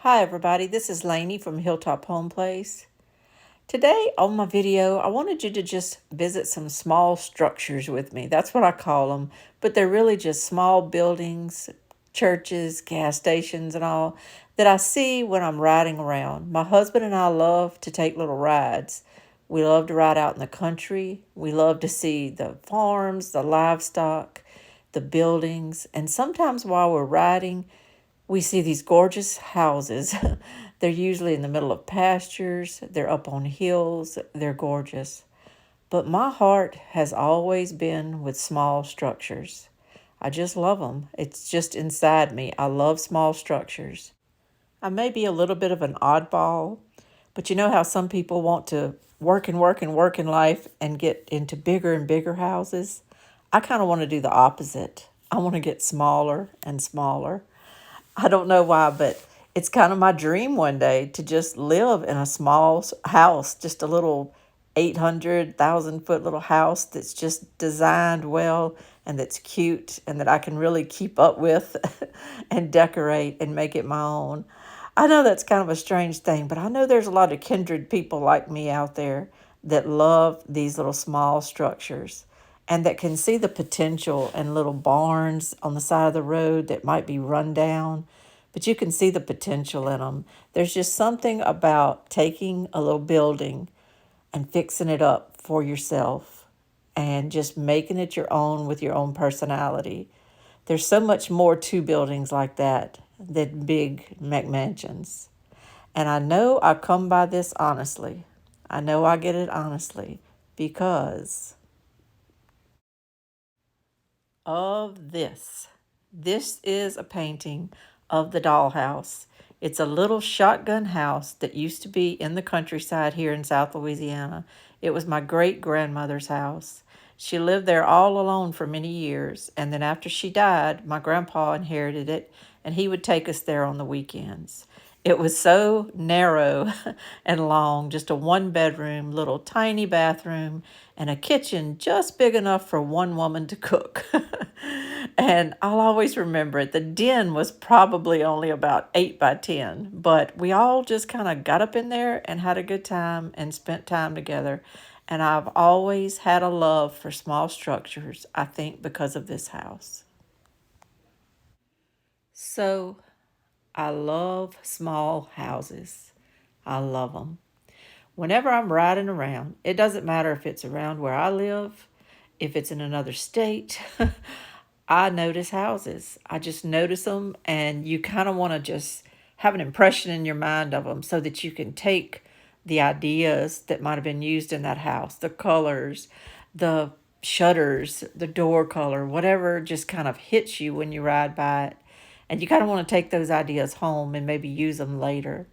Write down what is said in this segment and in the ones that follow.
Hi everybody, this is Lainey from Hilltop Home Place. Today on my video, I wanted you to just visit some small structures with me. That's what I call them, but they're really just small buildings, churches, gas stations and all that I see when I'm riding around. My husband and I love to take little rides. We love to ride out in the country. We love to see the farms, the livestock, the buildings, and sometimes while we're riding, we see these gorgeous houses. They're usually in the middle of pastures, they're up on hills, they're gorgeous. But my heart has always been with small structures. I just love them. It's just inside me. I love small structures. I may be a little bit of an oddball, but you know how some people want to work and work and work in life and get into bigger and bigger houses? I kind of want to do the opposite. I want to get smaller and smaller. I don't know why, but it's kind of my dream one day to just live in a small house, just a little 800,000 foot little house that's just designed well and that's cute and that I can really keep up with and decorate and make it my own. I know that's kind of a strange thing, but I know there's a lot of kindred people like me out there that love these little small structures and that can see the potential in little barns on the side of the road that might be run down, but you can see the potential in them. There's just something about taking a little building and fixing it up for yourself and just making it your own with your own personality. There's so much more to buildings like that than big McMansions. And I know I come by this honestly. I know I get it honestly because of this. This is a painting of the Dollhouse. It's a little shotgun house that used to be in the countryside here in South Louisiana. It was my great grandmother's house. She lived there all alone for many years, and then after she died, my grandpa inherited it, and he would take us there on the weekends. It was so narrow and long, just a one bedroom, little tiny bathroom, and a kitchen just big enough for one woman to cook. And I'll always remember it. The den was probably only about 8 by 10, but we all just kind of got up in there and had a good time and spent time together. And I've always had a love for small structures, I think, because of this house. So I love small houses. I love them. Whenever I'm riding around, it doesn't matter if it's around where I live, if it's in another state, I notice houses. I just notice them, and you kind of want to just have an impression in your mind of them so that you can take the ideas that might have been used in that house, the colors, the shutters, the door color, whatever just kind of hits you when you ride by it. And you kind of want to take those ideas home and maybe use them later.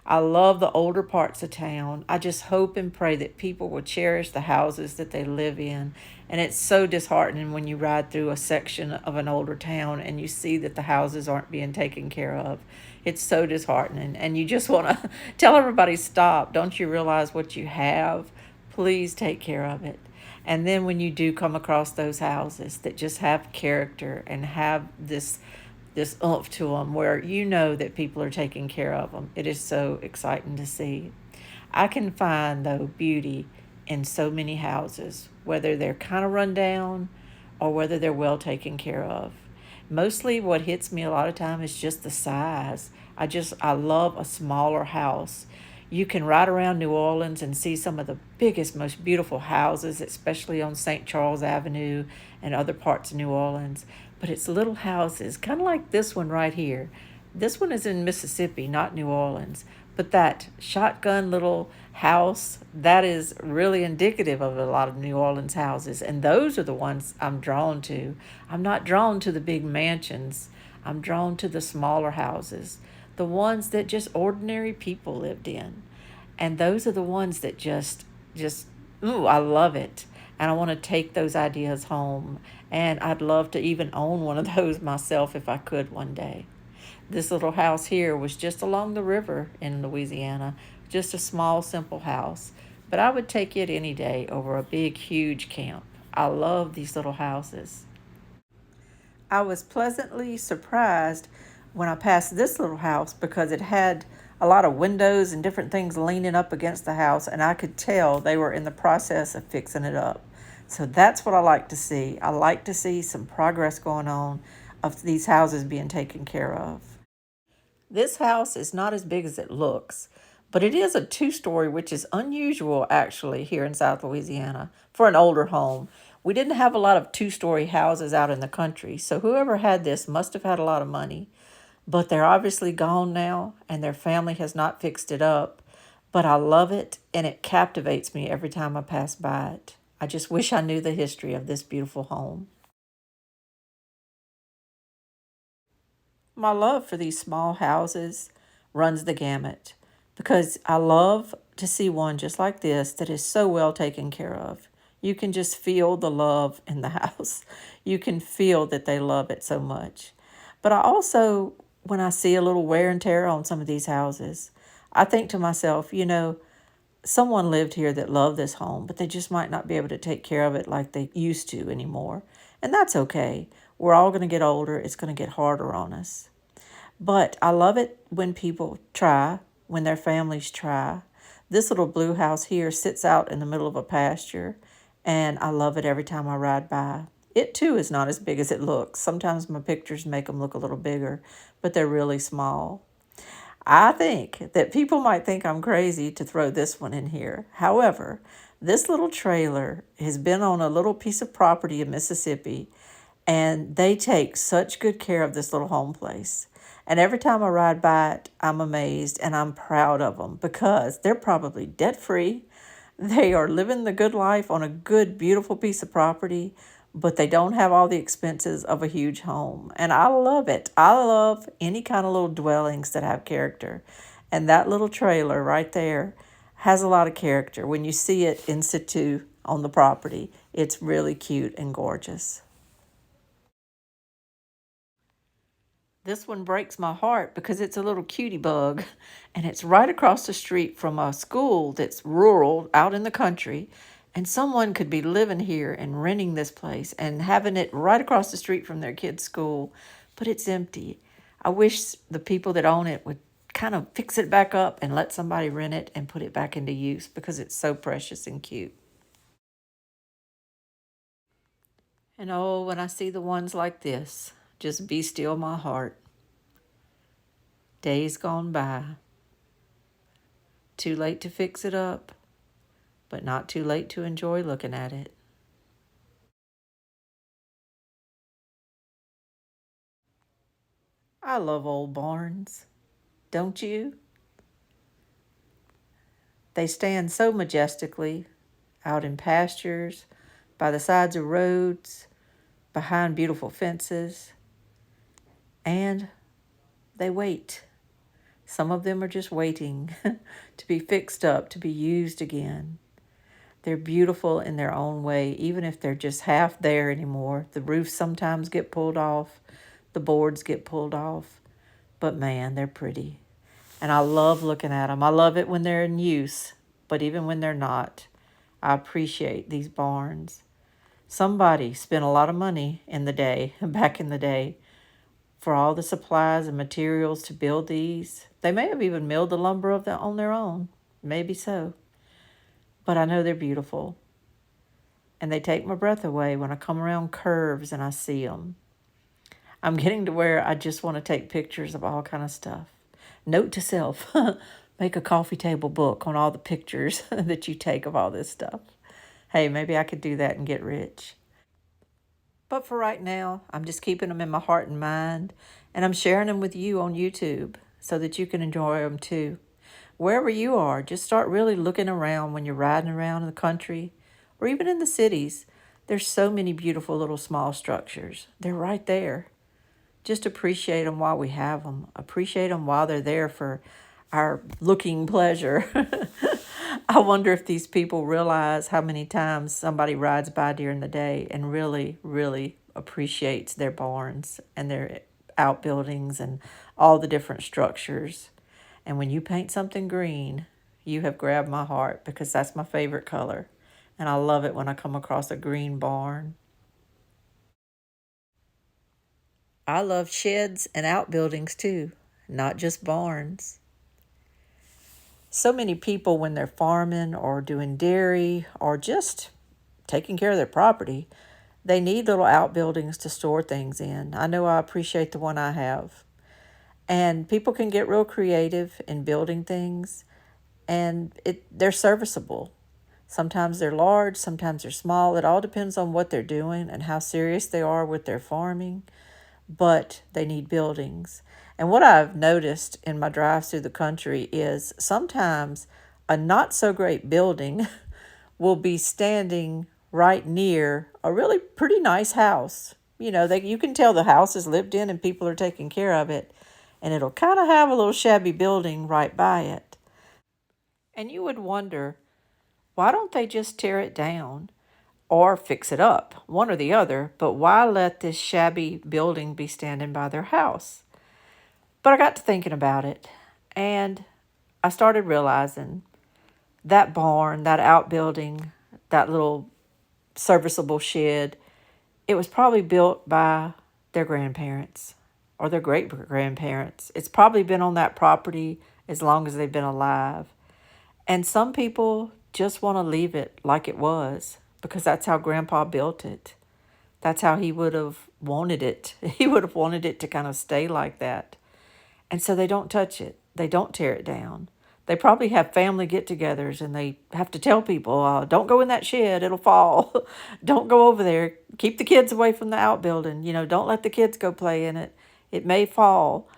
I love the older parts of town. I just hope and pray that people will cherish the houses that they live in. And it's so disheartening when you ride through a section of an older town and you see that the houses aren't being taken care of. It's so disheartening. And you just want to tell everybody, stop. Don't you realize what you have? Please take care of it. And then when you do come across those houses that just have character and have this oomph to them where you know that people are taking care of them. It is so exciting to see. I can find, though, beauty in so many houses, whether they're kind of run down or whether they're well taken care of. Mostly what hits me a lot of time is just the size. I love a smaller house. You can ride around New Orleans and see some of the biggest, most beautiful houses, especially on St. Charles Avenue and other parts of New Orleans. But it's little houses, kind of like this one right here. This one is in Mississippi, not New Orleans. But that shotgun little house, that is really indicative of a lot of New Orleans houses. And those are the ones I'm drawn to. I'm not drawn to the big mansions. I'm drawn to the smaller houses, the ones that just ordinary people lived in. And those are the ones that ooh, I love it. And I want to take those ideas home. And I'd love to even own one of those myself if I could one day. This little house here was just along the river in Louisiana, just a small, simple house. But I would take it any day over a big, huge camp. I love these little houses. I was pleasantly surprised when I passed this little house because it had a lot of windows and different things leaning up against the house, and I could tell they were in the process of fixing it up. So that's what I like to see. I like to see some progress going on of these houses being taken care of. This house is not as big as it looks, but it is a two-story, which is unusual actually here in South Louisiana for an older home. We didn't have a lot of two-story houses out in the country, so whoever had this must have had a lot of money. But they're obviously gone now, and their family has not fixed it up. But I love it, and it captivates me every time I pass by it. I just wish I knew the history of this beautiful home. My love for these small houses runs the gamut because I love to see one just like this that is so well taken care of. You can just feel the love in the house. You can feel that they love it so much. But I also, when I see a little wear and tear on some of these houses, I think to myself, someone lived here that loved this home, but they just might not be able to take care of it like they used to anymore. And that's okay. We're all going to get older. It's going to get harder on us. But I love it when people try, when their families try. This little blue house here sits out in the middle of a pasture, and I love it every time I ride by. It too is not as big as it looks. Sometimes my pictures make them look a little bigger, but they're really small. I think that people might think I'm crazy to throw this one in here. However, this little trailer has been on a little piece of property in Mississippi, and they take such good care of this little home place. And every time I ride by it, I'm amazed and I'm proud of them because they're probably debt free. They are living the good life on a good, beautiful piece of property, but they don't have all the expenses of a huge home. And I love it. I love any kind of little dwellings that have character. And that little trailer right there has a lot of character. When you see it in situ on the property, it's really cute and gorgeous. This one breaks my heart because it's a little cutie bug and it's right across the street from a school that's rural out in the country. And someone could be living here and renting this place and having it right across the street from their kid's school, but it's empty. I wish the people that own it would kind of fix it back up and let somebody rent it and put it back into use because it's so precious and cute. And oh, when I see the ones like this, just be still my heart. Days gone by. Too late to fix it up, but not too late to enjoy looking at it. I love old barns, don't you? They stand so majestically out in pastures, by the sides of roads, behind beautiful fences, and they wait. Some of them are just waiting to be fixed up, to be used again. They're beautiful in their own way, even if they're just half there anymore. The roofs sometimes get pulled off, the boards get pulled off, but man, they're pretty. And I love looking at them. I love it when they're in use, but even when they're not, I appreciate these barns. Somebody spent a lot of money in the day, back in the day, for all the supplies and materials to build these. They may have even milled the lumber on their own. Maybe so. But I know they're beautiful. And they take my breath away when I come around curves and I see them. I'm getting to where I just want to take pictures of all kind of stuff. Note to self, make a coffee table book on all the pictures that you take of all this stuff. Hey, maybe I could do that and get rich. But for right now, I'm just keeping them in my heart and mind, and I'm sharing them with you on YouTube so that you can enjoy them too. Wherever you are, just start really looking around when you're riding around in the country or even in the cities. There's so many beautiful little small structures. They're right there. Just appreciate them while we have them. Appreciate them while they're there for our looking pleasure. I wonder if these people realize how many times somebody rides by during the day and really, really appreciates their barns and their outbuildings and all the different structures. And when you paint something green, you have grabbed my heart because that's my favorite color. And I love it when I come across a green barn. I love sheds and outbuildings too, not just barns. So many people, when they're farming or doing dairy or just taking care of their property, they need little outbuildings to store things in. I know I appreciate the one I have. And people can get real creative in building things, and they're serviceable. Sometimes they're large, sometimes they're small. It all depends on what they're doing and how serious they are with their farming, but they need buildings. And what I've noticed in my drives through the country is sometimes a not so great building will be standing right near a really pretty nice house. You can tell the house is lived in and people are taking care of it, and it'll kind of have a little shabby building right by it. And you would wonder, why don't they just tear it down or fix it up, one or the other, but why let this shabby building be standing by their house? But I got to thinking about it, and I started realizing that barn, that outbuilding, that little serviceable shed, it was probably built by their grandparents or their great grandparents. It's probably been on that property as long as they've been alive. And some people just want to leave it like it was because that's how Grandpa built it. That's how he would have wanted it. He would have wanted it to kind of stay like that. And so they don't touch it, they don't tear it down. They probably have family get togethers and they have to tell people, don't go in that shed, it'll fall. Don't go over there. Keep the kids away from the outbuilding. Don't let the kids go play in it. It may fall.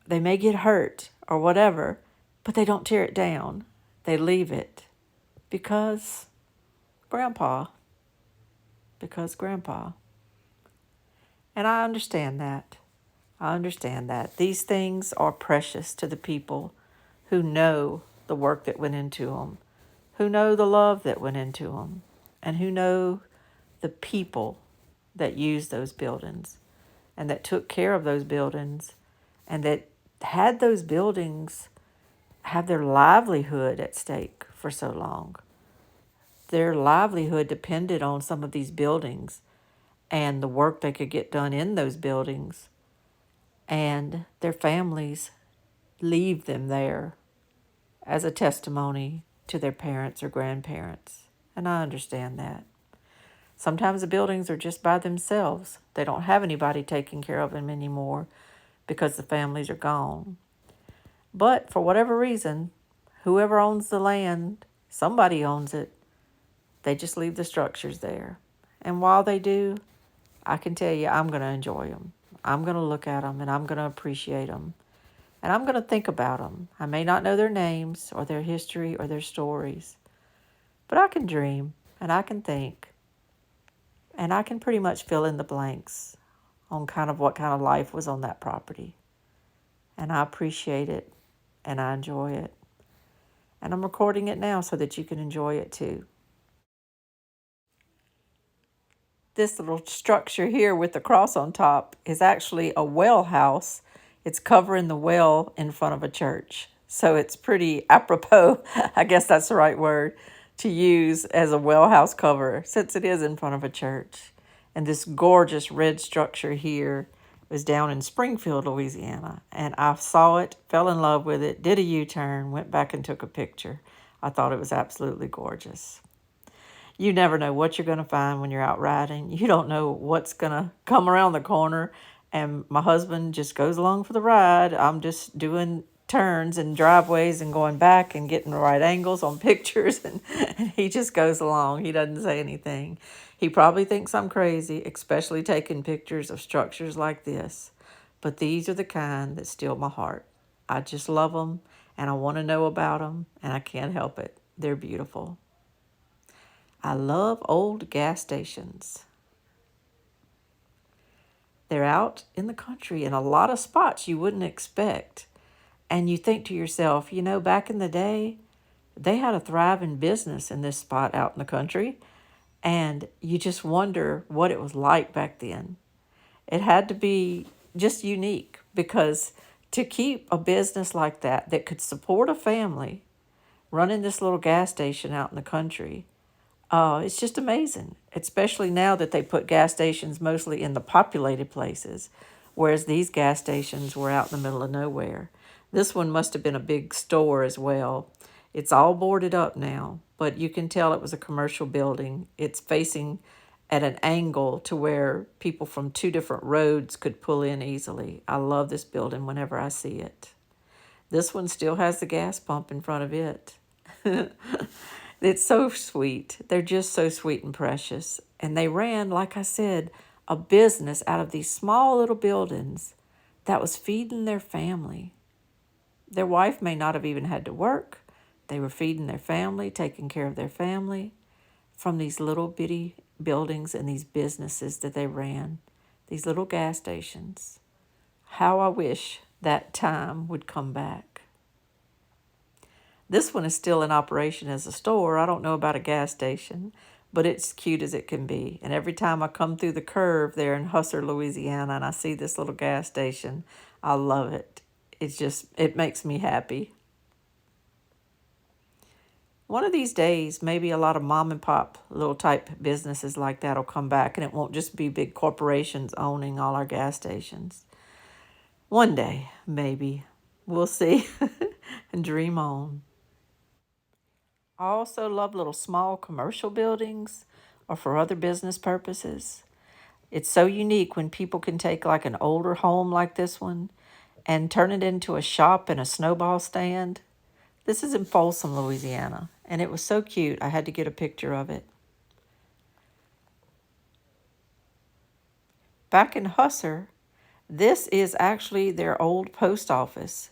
They may get hurt or whatever, but they don't tear it down. They leave it because grandpa, because grandpa. And I understand that. I understand that. These things are precious to the people who know the work that went into them, who know the love that went into them, and who know the people that used those buildings and that took care of those buildings and that had those buildings have their livelihood at stake for so long. Their livelihood depended on some of these buildings and the work they could get done in those buildings, and their families leave them there as a testimony to their parents or grandparents. And I understand that. Sometimes the buildings are just by themselves. They don't have anybody taking care of them anymore because the families are gone. But for whatever reason, whoever owns the land, somebody owns it. They just leave the structures there. And while they do, I can tell you I'm going to enjoy them. I'm going to look at them and I'm going to appreciate them. And I'm going to think about them. I may not know their names or their history or their stories, but I can dream and I can think and I can pretty much fill in the blanks on kind of what kind of life was on that property. And I appreciate it and I enjoy it. And I'm recording it now so that you can enjoy it too. This little structure here with the cross on top is actually a well house. It's covering the well in front of a church. So it's pretty apropos, I guess that's the right word, to use as a well house cover since it is in front of a church. And this gorgeous red structure here was down in Springfield, Louisiana. And I saw it, fell in love with it, did a U-turn, went back and took a picture. I thought it was absolutely gorgeous. You never know what you're going to find when you're out riding. You don't know what's going to come around the corner. And my husband just goes along for the ride. I'm just doing turns and driveways and going back and getting the right angles on pictures. And he just goes along. He doesn't say anything. He probably thinks I'm crazy, especially taking pictures of structures like this. But these are the kind that steal my heart. I just love them and I want to know about them and I can't help it. They're beautiful. I love old gas stations. They're out in the country in a lot of spots you wouldn't expect. And you think to yourself, back in the day, they had a thriving business in this spot out in the country. And you just wonder what it was like back then. It had to be just unique because to keep a business like that could support a family running this little gas station out in the country, it's just amazing, especially now that they put gas stations mostly in the populated places. whereas these gas stations were out in the middle of nowhere. This one must have been a big store as well. It's all boarded up now, but you can tell it was a commercial building. It's facing at an angle to where people from two different roads could pull in easily. I love this building whenever I see it. This one still has the gas pump in front of it. It's so sweet. They're just so sweet and precious. And they ran, like I said, a business out of these small little buildings that was feeding their family. Their wife may not have even had to work. They were feeding their family, taking care of their family from these little bitty buildings and these businesses that they ran, these little gas stations. How I wish that time would come back. This one is still in operation as a store. I don't know about a gas station, but it's cute as it can be. And every time I come through the curve there in Husser, Louisiana, and I see this little gas station, I love it. It makes me happy. One of these days, maybe a lot of mom and pop little type businesses like that will come back, and it won't just be big corporations owning all our gas stations. One day, maybe. We'll see and dream on. I also love little small commercial buildings or for other business purposes. It's so unique when people can take like an older home like this one and turn it into a shop and a snowball stand. This is in Folsom, Louisiana, and it was so cute. I had to get a picture of it. Back in Husser, this is actually their old post office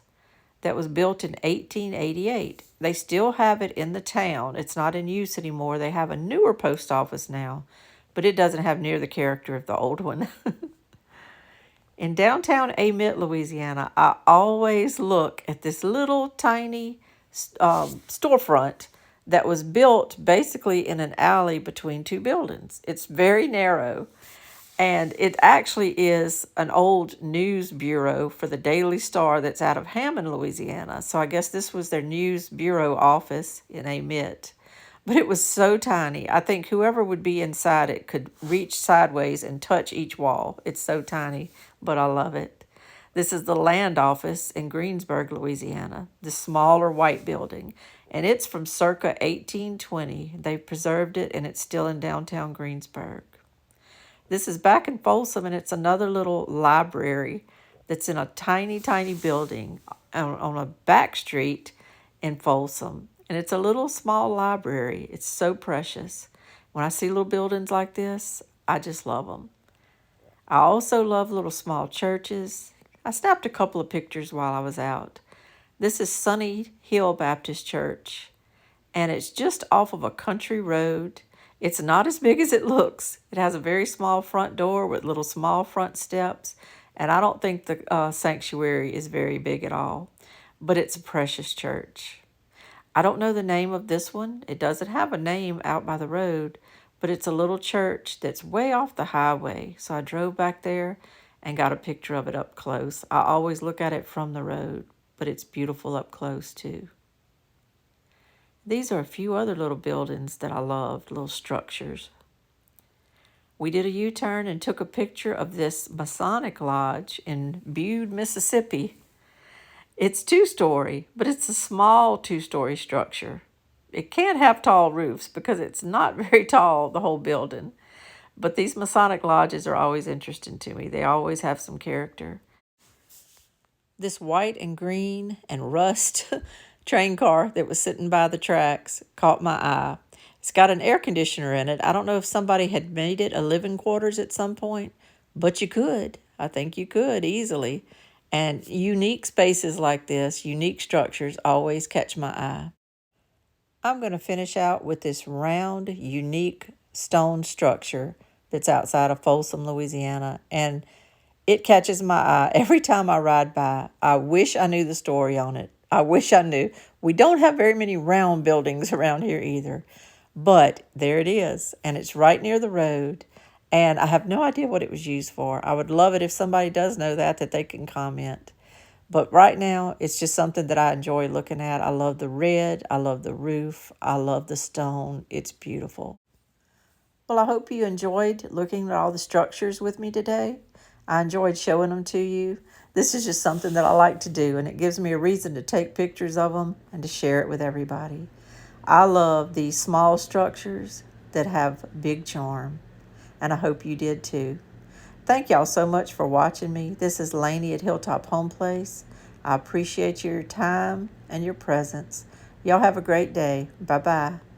that was built in 1888. They still have it in the town. It's not in use anymore. They have a newer post office now, but it doesn't have near the character of the old one. In downtown Amite, Louisiana, I always look at this little tiny storefront that was built basically in an alley between two buildings. It's very narrow, and it actually is an old news bureau for the Daily Star that's out of Hammond, Louisiana. So I guess this was their news bureau office in Amite. But it was so tiny. I think whoever would be inside it could reach sideways and touch each wall. It's so tiny, but I love it. This is the land office in Greensburg, Louisiana, the smaller white building. And it's from circa 1820. They've preserved it, and it's still in downtown Greensburg. This is back in Folsom, and it's another little library that's in a tiny, tiny building on a back street in Folsom. And it's a little small library. It's so precious. When I see little buildings like this, I just love them. I also love little small churches. I snapped a couple of pictures while I was out. This is Sunny Hill Baptist Church, and it's just off of a country road. It's not as big as it looks. It has a very small front door with little small front steps, and I don't think the sanctuary is very big at all, but it's a precious church. I don't know the name of this one. It doesn't have a name out by the road, but it's a little church that's way off the highway. So I drove back there and got a picture of it up close. I always look at it from the road, but it's beautiful up close too. These are a few other little buildings that I loved, little structures. We did a U-turn and took a picture of this Masonic Lodge in Bude, Mississippi. It's two-story, but it's a small two-story structure. It can't have tall roofs because it's not very tall, the whole building. But these Masonic lodges are always interesting to me. They always have some character. This white and green and rust train car that was sitting by the tracks caught my eye. It's got an air conditioner in it. I don't know if somebody had made it a living quarters at some point, but you could. I think you could easily. And unique spaces like this, unique structures, always catch my eye. I'm going to finish out with this round, unique stone structure that's outside of Folsom, Louisiana. And it catches my eye every time I ride by. I wish I knew the story on it. I wish I knew. We don't have very many round buildings around here either. But there it is. And it's right near the road. And I have no idea what it was used for. I would love it if somebody does know that they can comment. But right now, it's just something that I enjoy looking at. I love the red. I love the roof. I love the stone. It's beautiful. Well, I hope you enjoyed looking at all the structures with me today. I enjoyed showing them to you. This is just something that I like to do, and it gives me a reason to take pictures of them and to share it with everybody. I love these small structures that have big charm, and I hope you did too. Thank y'all so much for watching me. This is Lainey at Hilltop Home Place. I appreciate your time and your presence. Y'all have a great day. Bye bye.